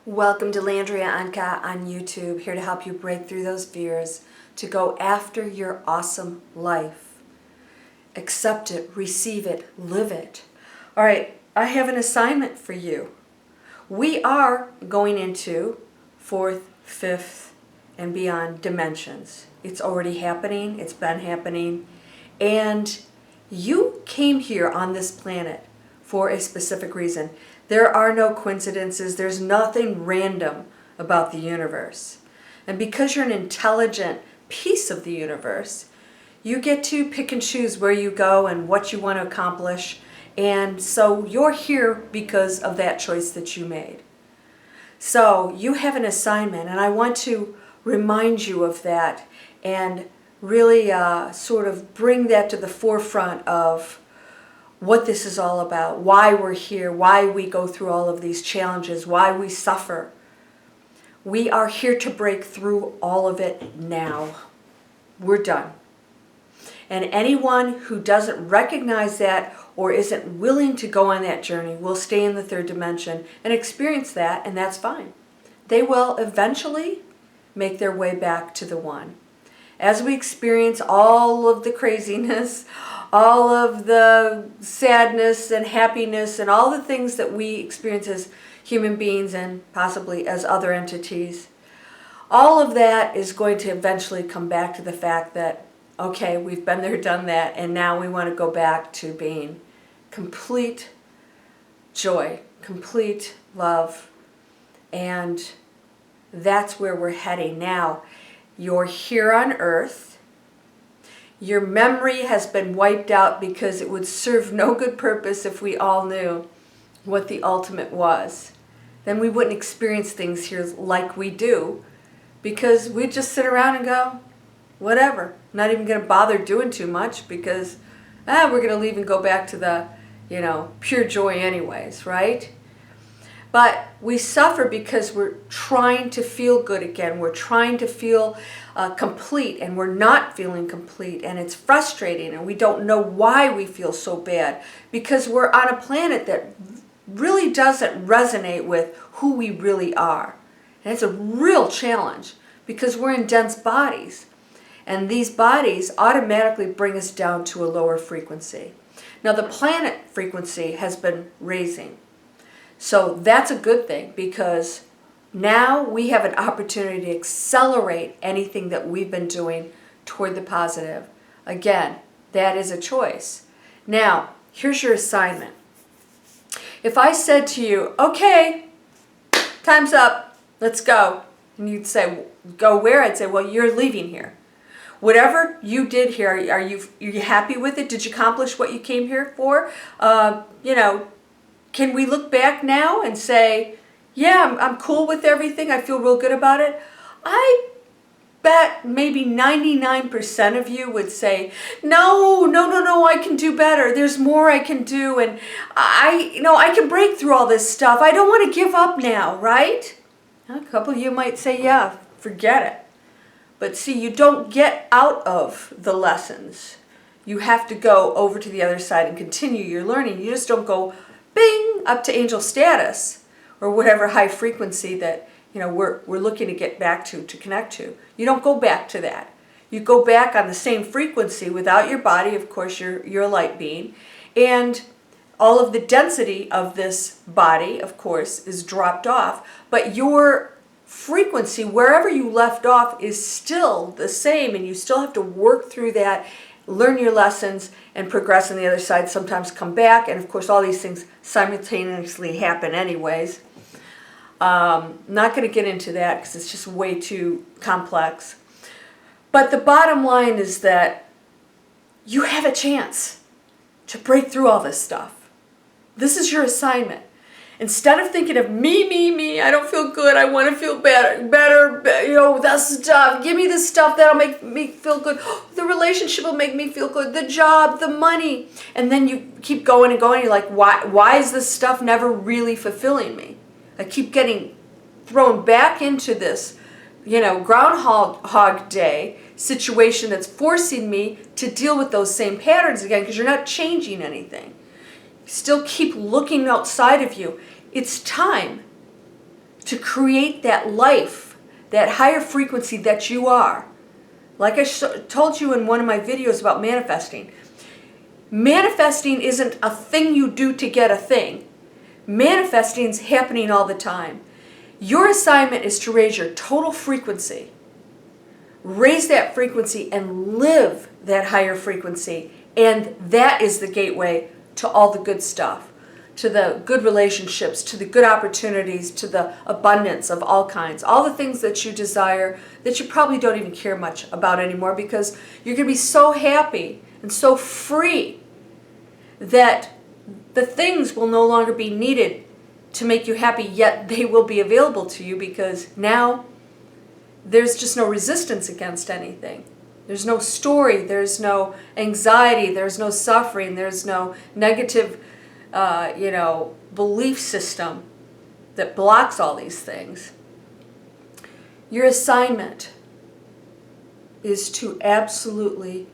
Welcome to Landria Anka on YouTube, here to help you break through those fears, to go after your awesome life. Accept it, receive it, live it. All right, I have an assignment for you. We are going into fourth, fifth, and beyond dimensions. It's already happening, it's been happening, and you came here on this planet for a specific reason. There are no coincidences. There's nothing random about the universe. And because you're an intelligent piece of the universe, you get to pick and choose where you go and what you want to accomplish. And so you're here because of that choice that you made. So you have an assignment, and I want to remind you of that and really sort of bring that to the forefront of what this is all about, why we're here, why we go through all of these challenges, why we suffer. We are here to break through all of it now. We're done. And anyone who doesn't recognize that or isn't willing to go on that journey will stay in the third dimension and experience that, and that's fine. They will eventually make their way back to the one. As we experience all of the craziness, all of the sadness and happiness and all the things that we experience as human beings and possibly as other entities, all of that is going to eventually come back to the fact that, okay, we've been there, done that, and now we want to go back to being complete joy, complete love, and that's where we're heading now. You're here on Earth. Your memory has been wiped out because it would serve no good purpose if we all knew what the ultimate was. Then we wouldn't experience things here like we do, because we'd just sit around and go, whatever. Not even going to bother doing too much because we're going to leave and go back to the, pure joy anyways, right? But we suffer because we're trying to feel good again. We're trying to feel complete, and we're not feeling complete. And it's frustrating, and we don't know why we feel so bad. Because we're on a planet that really doesn't resonate with who we really are. And it's a real challenge because we're in dense bodies. And these bodies automatically bring us down to a lower frequency. Now the planet frequency has been raising. So that's a good thing, because now we have an opportunity to accelerate anything that we've been doing toward the positive. Again, that is a choice. Now, here's your assignment. If I said to you, okay, time's up, let's go. And you'd say, go where? I'd say, well, you're leaving here. Whatever you did here, are you happy with it? Did you accomplish what you came here for? Can we look back now and say, yeah, I'm cool with everything, I feel real good about it? I bet maybe 99% of you would say, no, I can do better. There's more I can do, and I can break through all this stuff. I don't want to give up now, right? A couple of you might say, yeah, forget it. But see, you don't get out of the lessons. You have to go over to the other side and continue your learning. You just don't go bing, up to angel status or whatever high frequency that we're looking to get back to connect to. You don't go back to that. You go back on the same frequency without your body. Of course, you're a light being, and all of the density of this body, of course, is dropped off, but your frequency, wherever you left off, is still the same, and you still have to work through that, learn your lessons, and progress on the other side, sometimes come back, and of course all these things simultaneously happen anyways. Not going to get into that because it's just way too complex. But the bottom line is that you have a chance to break through all this stuff. This is your assignment. Instead of thinking of me, I don't feel good, I want to feel better, that stuff, give me the stuff that'll make me feel good, the relationship will make me feel good, the job, the money, and then you keep going and going, you're like, why is this stuff never really fulfilling me? I keep getting thrown back into this, Groundhog Day situation that's forcing me to deal with those same patterns again, because you're not changing anything. Still keep looking outside of you. It's time to create that life, that higher frequency that you are. Like I told you in one of my videos about manifesting. Manifesting isn't a thing you do to get a thing. Manifesting is happening all the time. Your assignment is to raise your total frequency. Raise that frequency and live that higher frequency. And that is the gateway to all the good stuff, to the good relationships, to the good opportunities, to the abundance of all kinds. All the things that you desire that you probably don't even care much about anymore, because you're going to be so happy and so free that the things will no longer be needed to make you happy, yet they will be available to you, because now there's just no resistance against anything. There's no story, there's no anxiety, there's no suffering, there's no negative, belief system that blocks all these things. Your assignment is to absolutely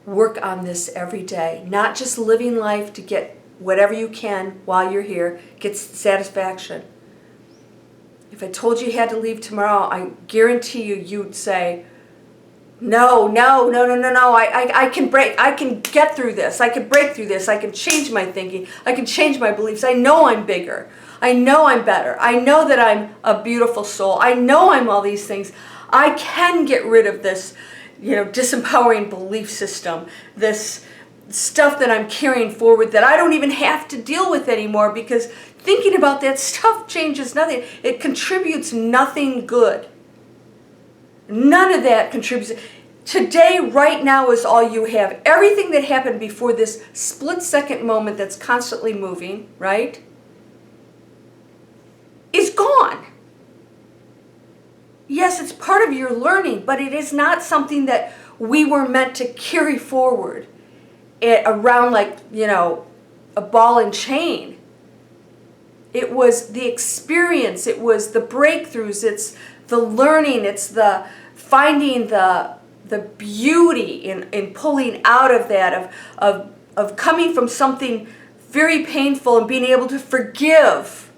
work on this every day, not just living life to get whatever you can while you're here, get satisfaction. If I told you had to leave tomorrow, I guarantee you'd say, no, I can get through this, I can break through this, I can change my thinking, I can change my beliefs, I know I'm bigger, I know I'm better, I know that I'm a beautiful soul, I know I'm all these things, I can get rid of this, disempowering belief system, this stuff that I'm carrying forward that I don't even have to deal with anymore, because thinking about that stuff changes nothing. It contributes nothing good. None of that contributes. Today, right now, is all you have. Everything that happened before this split-second moment that's constantly moving, right, is gone. Yes, it's part of your learning, but it is not something that we were meant to carry forward around like, a ball and chain. It was the experience, it was the breakthroughs, it's the learning, it's the finding the beauty in pulling out of that, of coming from something very painful and being able to forgive.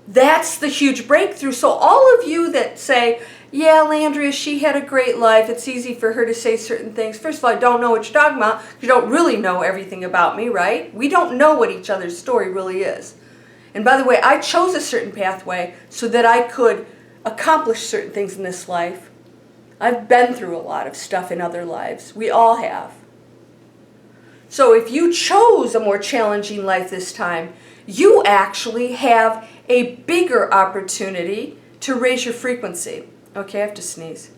That's the huge breakthrough. So all of you that say, yeah, Landria, she had a great life, it's easy for her to say certain things. First of all, I don't know what you're talking about. You don't really know everything about me, right? We don't know what each other's story really is. And by the way, I chose a certain pathway so that I could accomplish certain things in this life. I've been through a lot of stuff in other lives. We all have. So if you chose a more challenging life this time, you actually have a bigger opportunity to raise your frequency. Okay, I have to sneeze.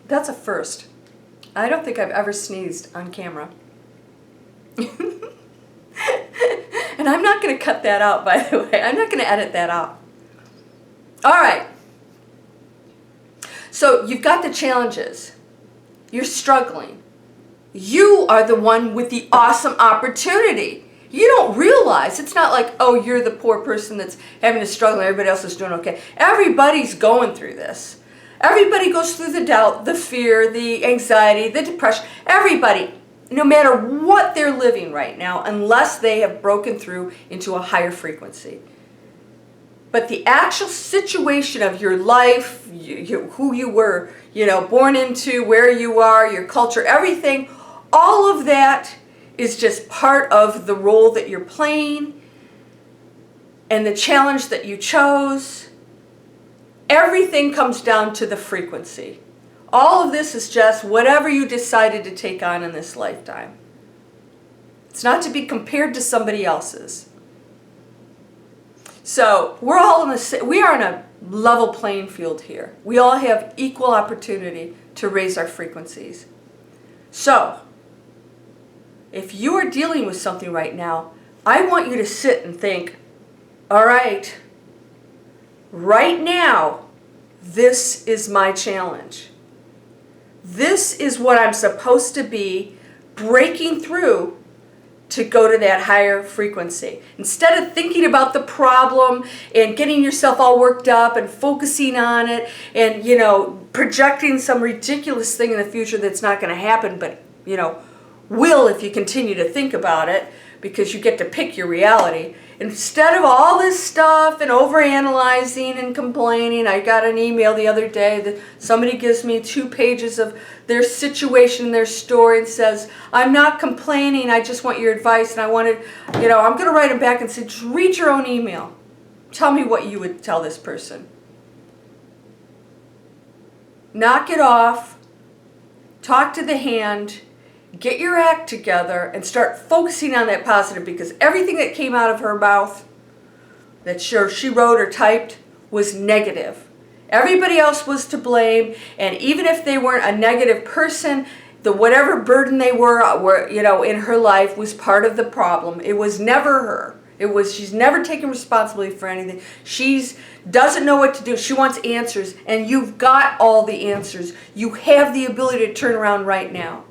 That's a first. I don't think I've ever sneezed on camera. And I'm not going to cut that out, by the way. I'm not going to edit that out. All right. So you've got the challenges. You're struggling. You are the one with the awesome opportunity. You don't realize, it's not like, oh, you're the poor person that's having to struggle and everybody else is doing okay. Everybody's going through this. Everybody goes through the doubt, the fear, the anxiety, the depression. Everybody, no matter what they're living right now, unless they have broken through into a higher frequency. But the actual situation of your life, who you were, born into, where you are, your culture, everything, all of that is just part of the role that you're playing and the challenge that you chose. Everything comes down to the frequency. All of this is just whatever you decided to take on in this lifetime. It's not to be compared to somebody else's. So we are in a level playing field here. We all have equal opportunity to raise our frequencies. So if you are dealing with something right now, I want you to sit and think, all right now, this is my challenge. This is what I'm supposed to be breaking through to go to that higher frequency. Instead of thinking about the problem and getting yourself all worked up and focusing on it and, projecting some ridiculous thing in the future that's not going to happen, but, will if you continue to think about it, because you get to pick your reality. Instead of all this stuff and overanalyzing and complaining, I got an email the other day that somebody gives me 2 pages of their situation, their story, and says, I'm not complaining, I just want your advice. And I wanted, I'm going to write them back and say, just read your own email. Tell me what you would tell this person. Knock it off. Talk to the hand. Get your act together and start focusing on that positive, because everything that came out of her mouth that she wrote or typed was negative. Everybody else was to blame, and even if they weren't a negative person, whatever burden they were in her life was part of the problem. It was never her. She's never taken responsibility for anything. She doesn't know what to do. She wants answers, and you've got all the answers. You have the ability to turn around right now.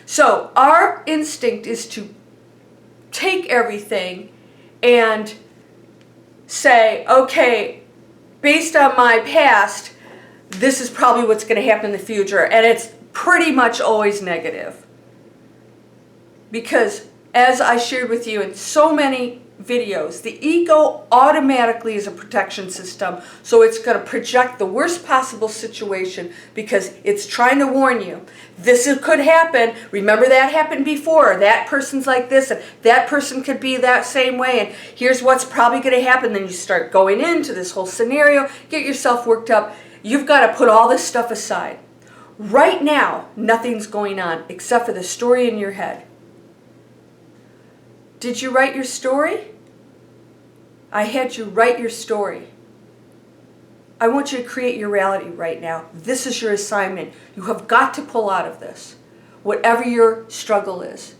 So our instinct is to take everything and say, okay, based on my past, this is probably what's going to happen in the future. And it's pretty much always negative. Because as I shared with you in so many videos, the ego automatically is a protection system. So it's going to project the worst possible situation because it's trying to warn you. This could happen. Remember that happened before. That person's like this, and that person could be that same way. And here's what's probably going to happen. Then you start going into this whole scenario, get yourself worked up. You've got to put all this stuff aside. Right now, nothing's going on except for the story in your head. Did you write your story? I had you write your story. I want you to create your reality right now. This is your assignment. You have got to pull out of this, whatever your struggle is.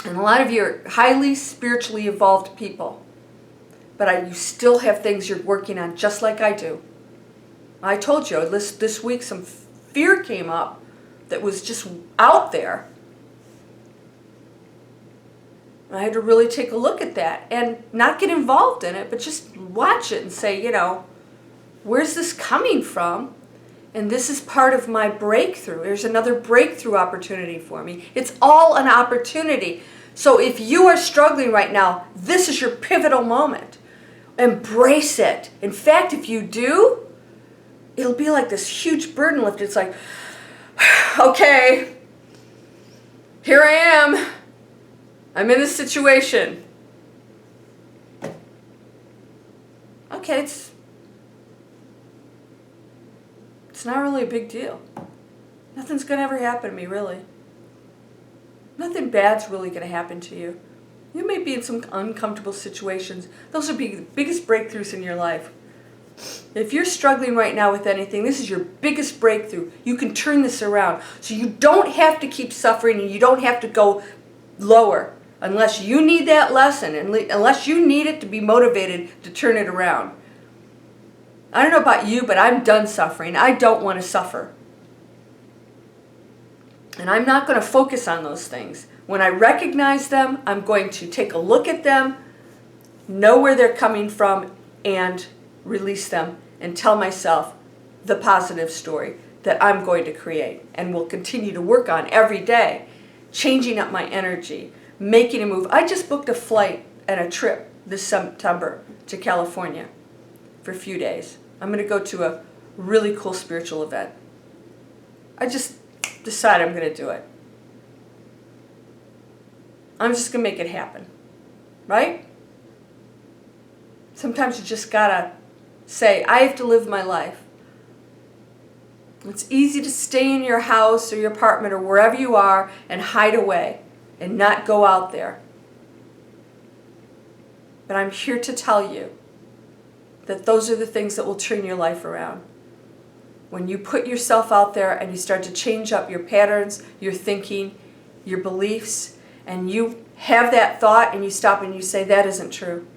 And a lot of you are highly spiritually evolved people, but you still have things you're working on, just like I do. I told you this week some fear came up that was just out there. I had to really take a look at that and not get involved in it, but just watch it and say, where's this coming from? And this is part of my breakthrough. There's another breakthrough opportunity for me. It's all an opportunity. So if you are struggling right now, this is your pivotal moment. Embrace it. In fact, if you do, it'll be like this huge burden lifted. It's like, okay, here I am. I'm in this situation. Okay, it's not really a big deal. Nothing's going to ever happen to me, really. Nothing bad's really going to happen to you. You may be in some uncomfortable situations. Those will be the biggest breakthroughs in your life. If you're struggling right now with anything, this is your biggest breakthrough. You can turn this around. So you don't have to keep suffering, and you don't have to go lower. Unless you need that lesson, unless you need it to be motivated to turn it around. I don't know about you, but I'm done suffering. I don't want to suffer. And I'm not going to focus on those things. When I recognize them, I'm going to take a look at them, know where they're coming from, and release them and tell myself the positive story that I'm going to create and will continue to work on every day, changing up my energy, making a move. I just booked a flight and a trip this September to California for a few days. I'm going to go to a really cool spiritual event. I just decided I'm going to do it. I'm just going to make it happen. Right? Sometimes you just got to say, I have to live my life. It's easy to stay in your house or your apartment or wherever you are and hide away and not go out there. But I'm here to tell you that those are the things that will turn your life around. When you put yourself out there and you start to change up your patterns, your thinking, your beliefs, and you have that thought and you stop and you say, that isn't true.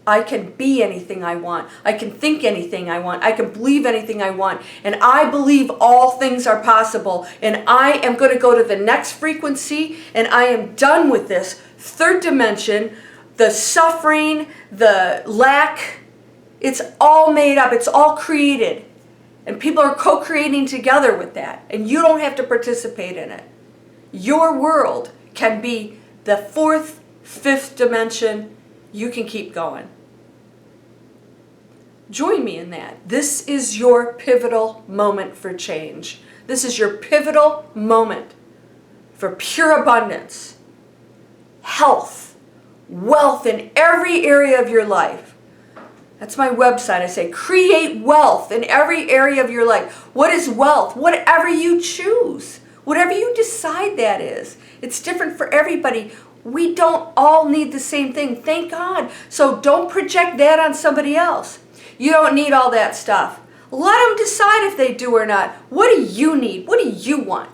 I can be anything I want. I can think anything I want. I can believe anything I want. And I believe all things are possible. And I am going to go to the next frequency, and I am done with this third dimension, the suffering, the lack. It's all made up. It's all created. And people are co-creating together with that. And you don't have to participate in it. Your world can be the fourth, fifth dimension, you can keep going. Join me in that. This is your pivotal moment for change. This is your pivotal moment for pure abundance, health, wealth in every area of your life. That's my website. I say create wealth in every area of your life. What is wealth? Whatever you choose. Whatever you decide that is. It's different for everybody. We don't all need the same thing. Thank God. So don't project that on somebody else. You don't need all that stuff. Let them decide if they do or not. What do you need? What do you want?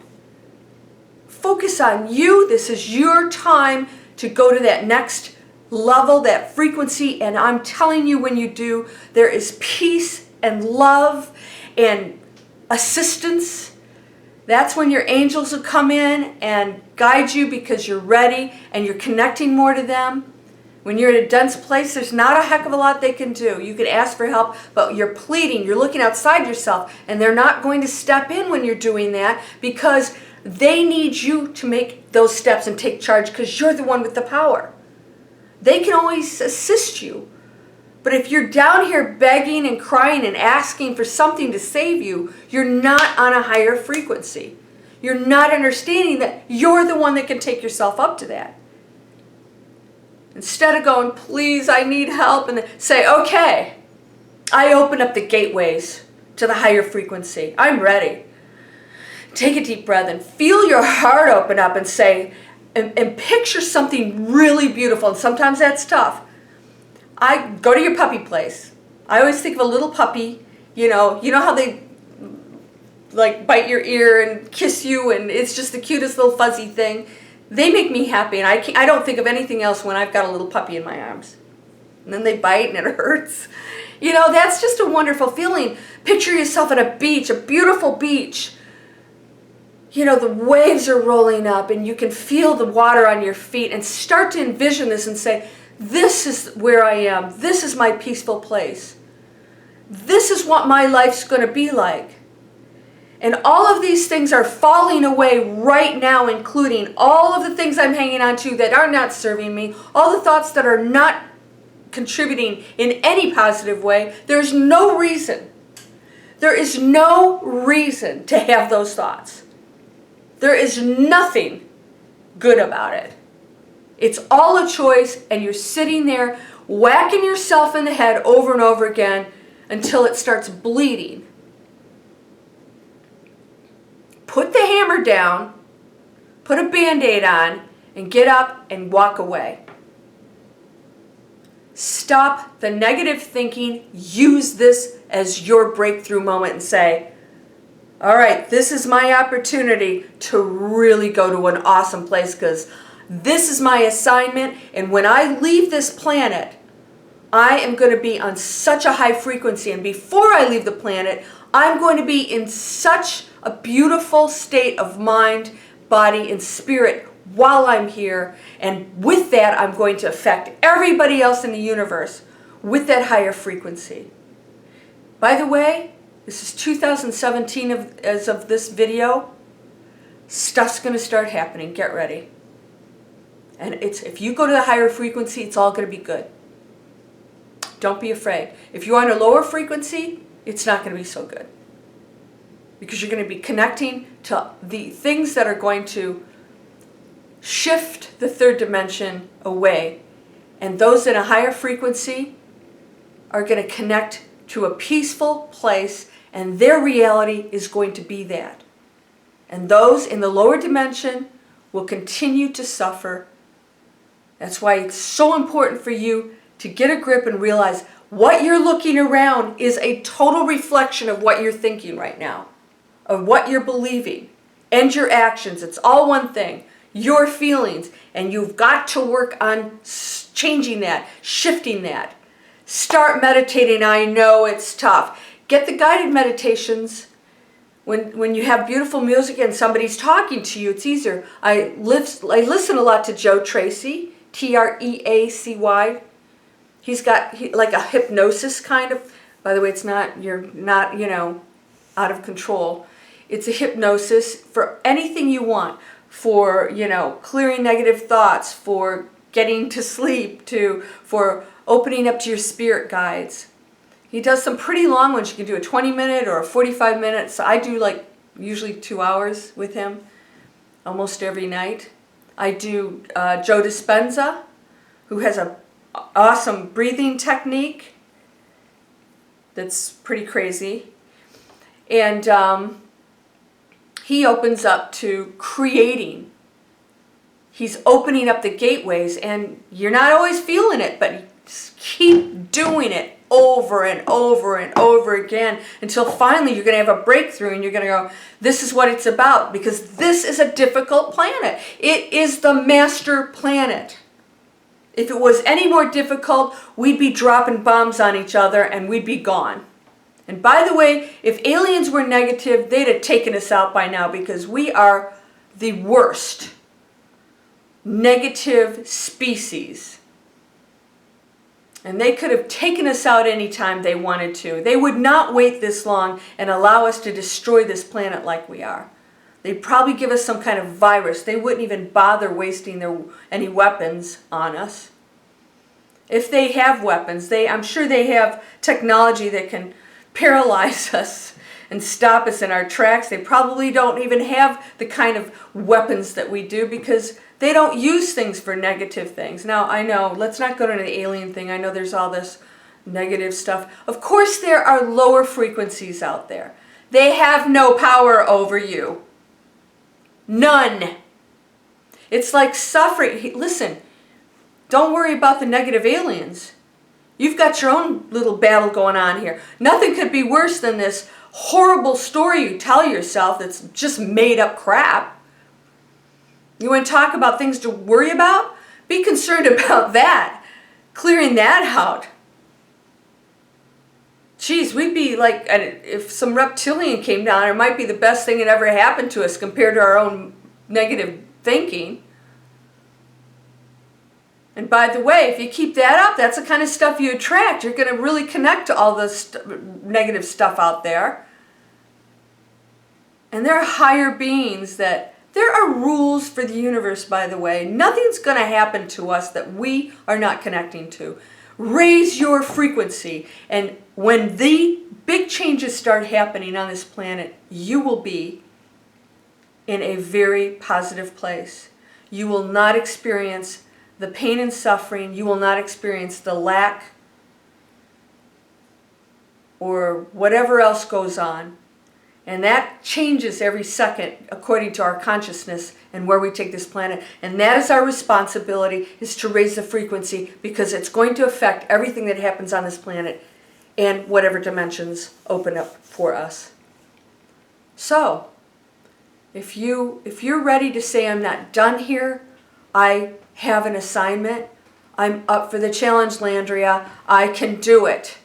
Focus on you. This is your time to go to that next level, that frequency. And I'm telling you, when you do, there is peace and love and assistance. That's when your angels will come in and guide you because you're ready and you're connecting more to them. When you're in a dense place, there's not a heck of a lot they can do. You can ask for help, but you're pleading, you're looking outside yourself, and they're not going to step in when you're doing that because they need you to make those steps and take charge because you're the one with the power. They can always assist you. But if you're down here begging and crying and asking for something to save you, you're not on a higher frequency. You're not understanding that you're the one that can take yourself up to that. Instead of going, please, I need help, and say, okay, I open up the gateways to the higher frequency. I'm ready. Take a deep breath and feel your heart open up and say, and picture something really beautiful. And sometimes that's tough. I go to your puppy place. I always think of a little puppy, you know how they like bite your ear and kiss you, and it's just the cutest little fuzzy thing. They make me happy, and I don't think of anything else when I've got a little puppy in my arms. And then they bite and it hurts. That's just a wonderful feeling. Picture yourself at a beach, a beautiful beach. The waves are rolling up and you can feel the water on your feet, and start to envision this and say, this is where I am. This is my peaceful place. This is what my life's going to be like. And all of these things are falling away right now, including all of the things I'm hanging on to that are not serving me, all the thoughts that are not contributing in any positive way. There's no reason. There is no reason to have those thoughts. There is nothing good about it. It's all a choice, and you're sitting there whacking yourself in the head over and over again until it starts bleeding. Put the hammer down, put a Band-Aid on, and get up and walk away. Stop the negative thinking. Use this as your breakthrough moment and say, all right, this is my opportunity to really go to an awesome place because this is my assignment. And when I leave this planet, I am going to be on such a high frequency. And before I leave the planet, I'm going to be in such a beautiful state of mind, body, and spirit while I'm here. And with that, I'm going to affect everybody else in the universe with that higher frequency. By the way, this is 2017 as of this video. Stuff's going to start happening. Get ready. And if you go to the higher frequency, it's all going to be good. Don't be afraid. If you're on a lower frequency, it's not going to be so good. Because you're going to be connecting to the things that are going to shift the third dimension away. And those in a higher frequency are going to connect to a peaceful place, and their reality is going to be that. And those in the lower dimension will continue to suffer. That's why it's so important for you to get a grip and realize what you're looking around is a total reflection of what you're thinking right now, of what you're believing, and your actions. It's all one thing. Your feelings. And you've got to work on changing that, shifting that. Start meditating. I know it's tough. Get the guided meditations. When you have beautiful music and somebody's talking to you, it's easier. I listen a lot to Joe Tracy, Tracy. He's got like a hypnosis kind of. By the way, it's not, you're not, out of control. It's a hypnosis for anything you want. For, clearing negative thoughts, for getting to sleep, for opening up to your spirit guides. He does some pretty long ones. You can do a 20-minute or a 45-minute. So I do like usually 2 hours with him almost every night. I do Joe Dispenza, who has an awesome breathing technique that's pretty crazy. And he opens up to creating. He's opening up the gateways, and you're not always feeling it, but just keep doing it over and over and over again until finally you're going to have a breakthrough and you're going to go, this is what it's about, because this is a difficult planet. It is the master planet. If it was any more difficult, we'd be dropping bombs on each other and we'd be gone. And by the way, if aliens were negative, they'd have taken us out by now, because we are the worst negative species. And they could have taken us out anytime they wanted to. They would not wait this long and allow us to destroy this planet like we are. They'd probably give us some kind of virus. They wouldn't even bother wasting any weapons on us. If they have weapons, I'm sure they have technology that can paralyze us and stop us in our tracks. They probably don't even have the kind of weapons that we do, because they don't use things for negative things. Now, I know, let's not go to the alien thing. I know there's all this negative stuff. Of course, there are lower frequencies out there. They have no power over you. None. It's like suffering. Listen, don't worry about the negative aliens. You've got your own little battle going on here. Nothing could be worse than this horrible story you tell yourself that's just made up crap. You want to talk about things to worry about? Be concerned about that. Clearing that out. Geez, we'd be like, if some reptilian came down, it might be the best thing that ever happened to us compared to our own negative thinking. And by the way, if you keep that up, that's the kind of stuff you attract. You're going to really connect to all this negative stuff out there. And there are higher beings that... There are rules for the universe, by the way. Nothing's going to happen to us that we are not connecting to. Raise your frequency. And when the big changes start happening on this planet, you will be in a very positive place. You will not experience the pain and suffering. You will not experience the lack or whatever else goes on. And that changes every second according to our consciousness and where we take this planet. And that is our responsibility, is to raise the frequency, because it's going to affect everything that happens on this planet and whatever dimensions open up for us. So, if you're ready to say, I'm not done here, I have an assignment, I'm up for the challenge, Landria, I can do it.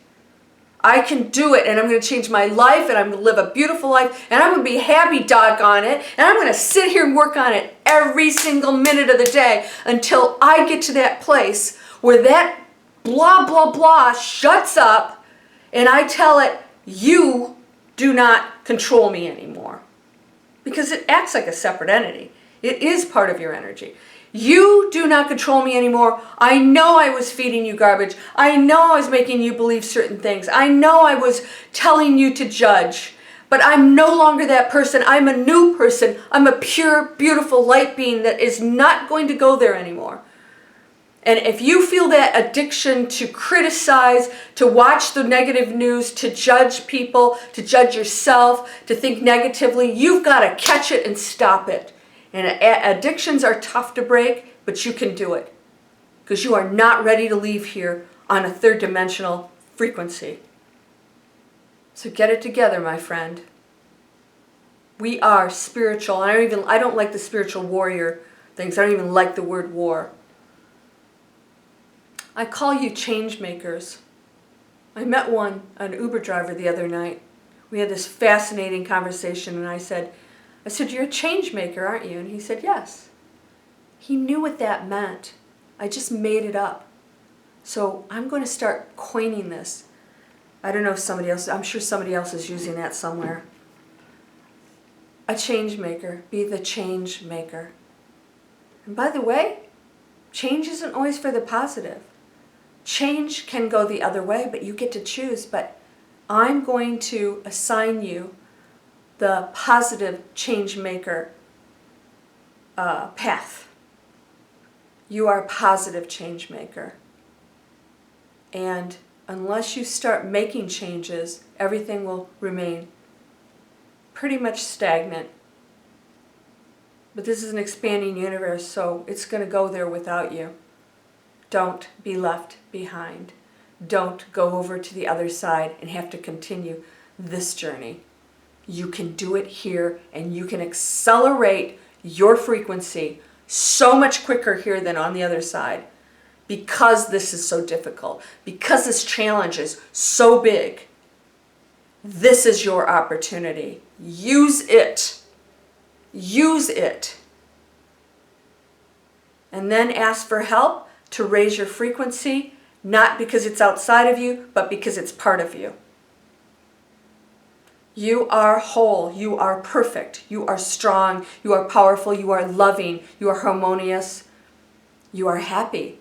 I can do it, and I'm going to change my life, and I'm going to live a beautiful life, and I'm going to be happy, doggone it, and I'm going to sit here and work on it every single minute of the day until I get to that place where that blah, blah, blah shuts up, and I tell it, you do not control me anymore. Because it acts like a separate entity. It is part of your energy. You do not control me anymore. I know I was feeding you garbage. I know I was making you believe certain things. I know I was telling you to judge. But I'm no longer that person. I'm a new person. I'm a pure, beautiful light being that is not going to go there anymore. And if you feel that addiction to criticize, to watch the negative news, to judge people, to judge yourself, to think negatively, you've got to catch it and stop it. And addictions are tough to break, but you can do it. Because you are not ready to leave here on a third dimensional frequency. So get it together, my friend. We are spiritual. I don't like the spiritual warrior things. I don't even like the word war. I call you change makers. I met an Uber driver the other night. We had this fascinating conversation, and I said, you're a change maker, aren't you? And he said, yes. He knew what that meant. I just made it up. So I'm going to start coining this. I don't know if somebody else, I'm sure somebody else is using that somewhere. A change maker. Be the change maker. And by the way, change isn't always for the positive. Change can go the other way, but you get to choose. But I'm going to assign you the positive change maker path. You are a positive change maker. And unless you start making changes, everything will remain pretty much stagnant. But this is an expanding universe, so it's going to go there without you. Don't be left behind. Don't go over to the other side and have to continue this journey. You can do it here, and you can accelerate your frequency so much quicker here than on the other side, because this is so difficult, because this challenge is so big. This is your opportunity. Use it. Use it. And then ask for help to raise your frequency, not because it's outside of you, but because it's part of you. You are whole. You are perfect. You are strong. You are powerful. You are loving. You are harmonious. You are happy.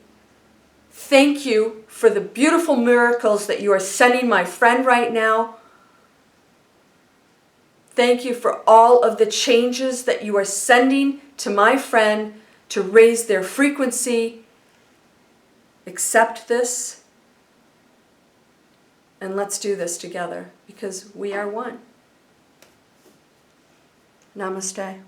Thank you for the beautiful miracles that you are sending my friend right now. Thank you for all of the changes that you are sending to my friend to raise their frequency. Accept this, and let's do this together, because we are one. Namaste.